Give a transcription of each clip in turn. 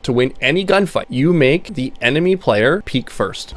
To win any gunfight, you make the enemy player peek first.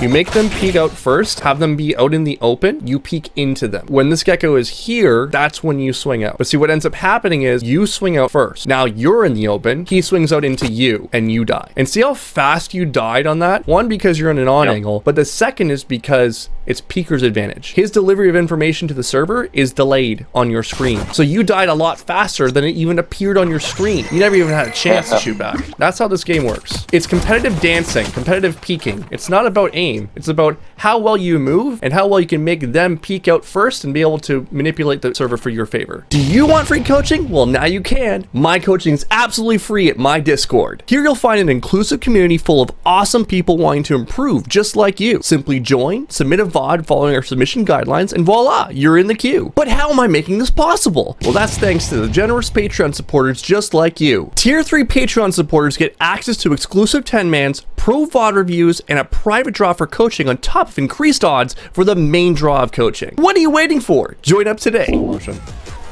You make them peek out first, have them be out in the open, you peek into them. When this gecko is here, that's when you swing out. But see, what ends up happening is you swing out first. Now you're in the open, he swings out into you, and you die. And see how fast you died on that? One, because you're in an on angle, but the second is because it's peeker's advantage. His delivery of information to the server is delayed on your screen. So you died a lot faster than it even appeared on your screen. You never even had a chance to shoot back. That's how this game works. It's competitive dancing, competitive peeking. It's not about aim. It's about how well you move and how well you can make them peek out first and be able to manipulate the server for your favor. Do you want free coaching? Well, now you can. My coaching is absolutely free at my Discord. Here you'll find an inclusive community full of awesome people wanting to improve just like you. Simply join, submit a VOD following our submission guidelines, and voila, you're in the queue. But how am I making this possible? Well, that's thanks to the generous Patreon supporters just like you. Tier 3 Patreon supporters get access to exclusive 10-mans, pro VOD reviews, and a private draw for coaching on top of increased odds for the main draw of coaching. What are you waiting for? Join up today.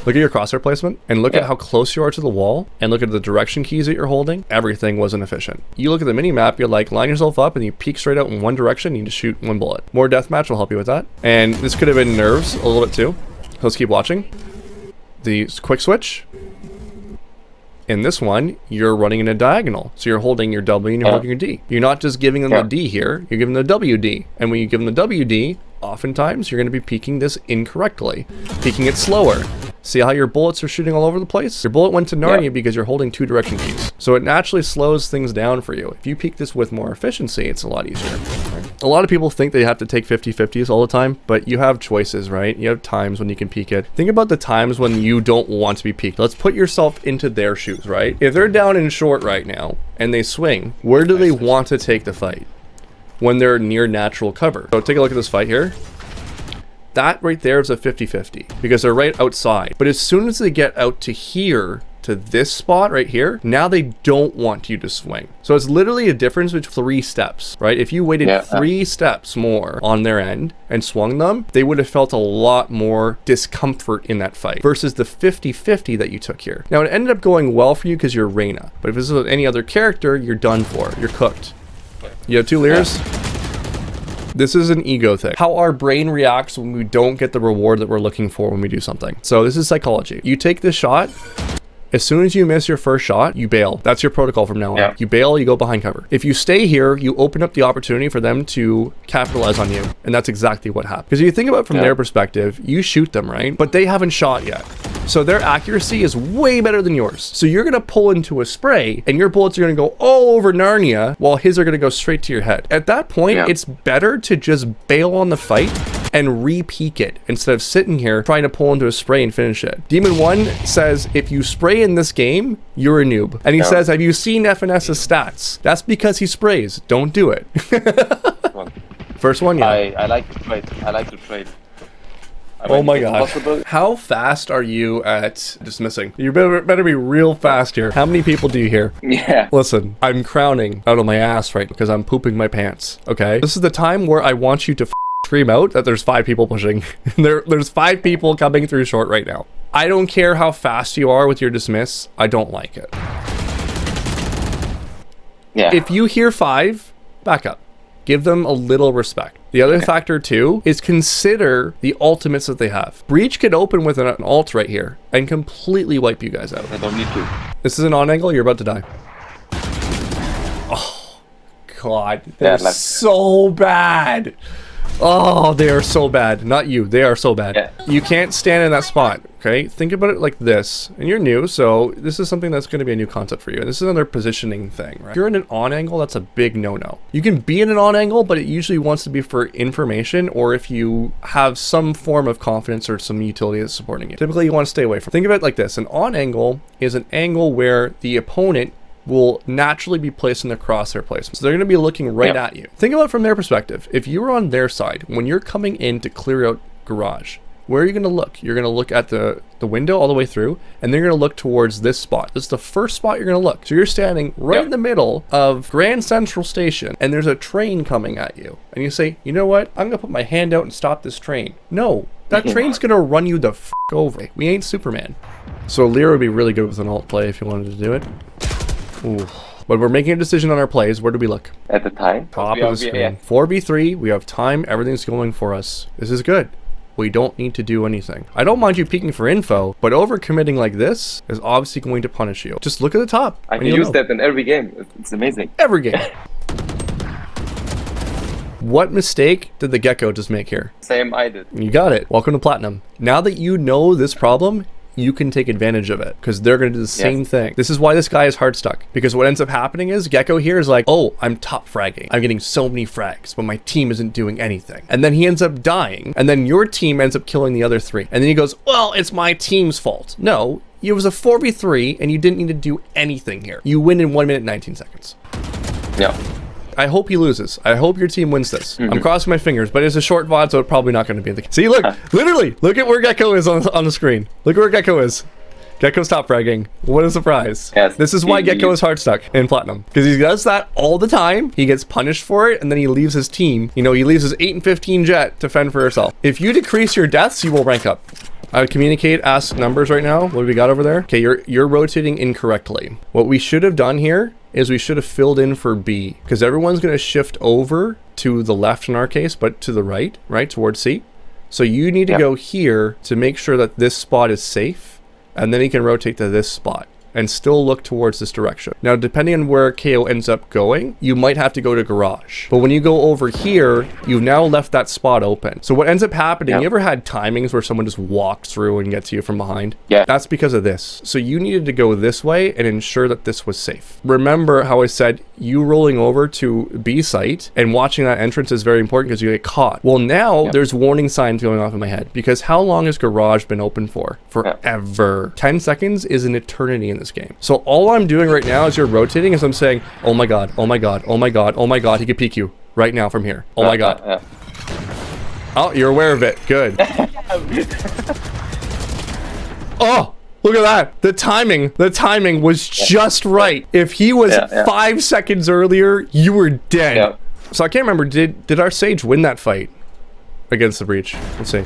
Look at your crosshair placement and look at how close you are to the wall and look at the direction keys that you're holding. Everything wasn't efficient. You look at the mini map, you're like line yourself up and you peek straight out in one direction, you just shoot one bullet. More deathmatch will help you with that. And this could have been nerves a little bit too. Let's keep watching. The quick switch. In this one, you're running in a diagonal. So you're holding your W and you're holding your D. You're not just giving them the D here, you're giving them the WD. And when you give them the WD, oftentimes you're going to be peeking this incorrectly. Peeking it slower. See how your bullets are shooting all over the place? Your bullet went to Narnia because you're holding 2 direction keys. So it naturally slows things down for you. If you peek this with more efficiency, it's a lot easier. Right? A lot of people think they have to take 50-50s all the time, but you have choices, right? You have times when you can peek it. Think about the times when you don't want to be peeked. Let's put yourself into their shoes, right? If they're down in short right now and they swing, where do they want to take the fight? When they're near natural cover. So take a look at this fight here. That right there is a 50-50 because they're right outside. But as soon as they get out to here, to this spot right here, now they don't want you to swing. So it's literally a difference between 3 steps, right? If you waited 3 steps more on their end and swung them, they would have felt a lot more discomfort in that fight versus the 50-50 that you took here. Now it ended up going well for you because you're Reyna. But if this is any other character, you're done for. You're cooked. You have 2 layers. This is an ego thing. How our brain reacts when we don't get the reward that we're looking for when we do something. So this is psychology. You take this shot. As soon as you miss your first shot, you bail. That's your protocol from now on. You bail, you go behind cover. If you stay here, you open up the opportunity for them to capitalize on you. And that's exactly what happened. Because if you think about it from their perspective, you shoot them, right? But they haven't shot yet. So their accuracy is way better than yours. So you're going to pull into a spray and your bullets are going to go all over Narnia while his are going to go straight to your head. At that point, it's better to just bail on the fight and re-peek it instead of sitting here trying to pull into a spray and finish it. Demon 1 says, if you spray in this game, you're a noob. And he says, have you seen FNS's stats? That's because he sprays. Don't do it. First one, I like to trade. I like to trade. Oh my god. How fast are you at dismissing? You better be real fast here. How many people do you hear? Yeah. Listen, I'm crowning out of my ass right because I'm pooping my pants, okay? This is the time where I want you to scream out that there's 5 people pushing. There's 5 people coming through short right now. I don't care how fast you are with your dismiss. I don't like it. Yeah. If you hear 5, back up. Give them a little respect. The other factor too is consider the ultimates that they have. Breach could open with an ult right here and completely wipe you guys out. I don't need to. This is an on angle, you're about to die. Oh, God. They're so bad. Oh, they are so bad. Not you. They are so bad. You can't stand in that spot, okay? Think about it like this. And you're new, so this is something that's going to be a new concept for you. And this is another positioning thing, right? If you're in an on angle, that's a big no-no. You can be in an on angle, but it usually wants to be for information or if you have some form of confidence or some utility that's supporting you. Typically, you want to stay away from. Think of it like this. An on angle is an angle where the opponent will naturally be placed in the crosshair placement. So they're going to be looking right at you. Think about it from their perspective. If you were on their side, when you're coming in to clear out garage, where are you going to look? You're going to look at the window all the way through, and they're going to look towards this spot. This is the first spot you're going to look. So you're standing right in the middle of Grand Central Station, and there's a train coming at you. And you say, you know what? I'm going to put my hand out and stop this train. No, that train's going to run you the f*** over. We ain't Superman. So Lyra would be really good with an alt play if you wanted to do it. Ooh, When we're making a decision on our plays, where do we look? At the time. Top of the screen. 4v3, we have time, everything's going for us. This is good. We don't need to do anything. I don't mind you peeking for info, but overcommitting like this is obviously going to punish you. Just look at the top. I can use that in every game. It's amazing. Every game. What mistake did the Gecko just make here? Same I did. You got it. Welcome to Platinum. Now that you know this problem, you can take advantage of it because they're going to do the same thing. This is why this guy is hard stuck, because what ends up happening is Gecko here is like, oh, I'm top fragging. I'm getting so many frags, but my team isn't doing anything. And then he ends up dying, and then your team ends up killing the other 3. And then he goes, well, it's my team's fault. No, it was a 4v3 and you didn't need to do anything here. You win in 1 minute and 19 seconds. Yeah. I hope he loses. I hope your team wins this. I'm crossing my fingers, but it's a short VOD, so it's probably not going to be the case. See, look, literally, look at where Gecko is on the screen. Look where Gecko is. Gecko's top fragging. What a surprise. Yes. This is why Gecko is hard stuck in Platinum, because he does that all the time. He gets punished for it, and then he leaves his team. You know, he leaves his 8 and 15 jet to fend for herself. If you decrease your deaths, you will rank up. I would communicate, ask numbers right now. What do we got over there? Okay, you're rotating incorrectly. What we should have done here is we should have filled in for B, because everyone's going to shift over to the left in our case, but to the right, towards C. So you need to go here to make sure that this spot is safe, and then he can rotate to this spot and still look towards this direction. Now, depending on where KO ends up going, you might have to go to garage. But when you go over here, you've now left that spot open. So what ends up happening, you ever had timings where someone just walks through and gets you from behind? Yeah. That's because of this. So you needed to go this way and ensure that this was safe. Remember how I said you rolling over to B site and watching that entrance is very important because you get caught. Well, now there's warning signs going off in my head, because how long has garage been open for? Forever. 10 seconds is an eternity in this game. So all I'm doing right now as you're rotating is I'm saying, oh my god, oh my god, oh my god, oh my god, he could peek you right now from here. Oh my god. Oh, you're aware of it. Good. Oh, look at that. The timing was just right. If he was 5 seconds earlier, you were dead. So I can't remember, did our Sage win that fight against the Breach? Let's see.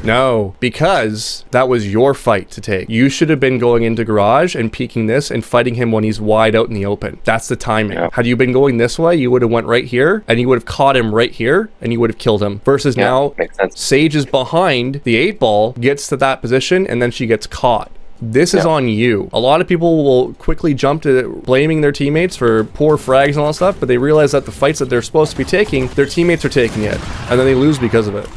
No, because that was your fight to take. You should have been going into garage and peeking this and fighting him when he's wide out in the open. That's the timing. Had you been going this way, you would have went right here and you would have caught him right here and you would have killed him. Versus now, Sage is behind the 8 ball, gets to that position, and then she gets caught. This is on you. A lot of people will quickly jump to blaming their teammates for poor frags and all that stuff, but they realize that the fights that they're supposed to be taking, their teammates are taking it, and then they lose because of it.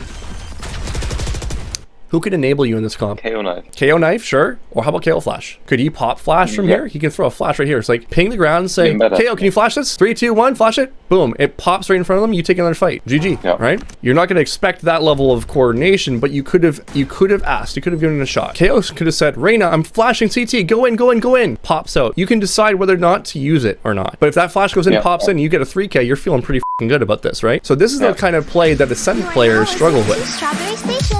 Who could enable you in this comp? KO knife. KO knife, sure. Or how about KO flash? Could he pop flash from here? He can throw a flash right here. It's like ping the ground and say, KO, can you flash this? 3, 2, 1, flash it. Boom. It pops right in front of them. You take another fight. GG. Right? You're not going to expect that level of coordination, but you could have asked. You could have given it a shot. KO could have said, Reyna, I'm flashing CT. Go in, go in, go in. Pops out. You can decide whether or not to use it or not. But if that flash goes in, pops in, you get a 3K, you're feeling pretty good about this, right? So this is the kind of play that Ascendant players struggle with. Strawberry Station.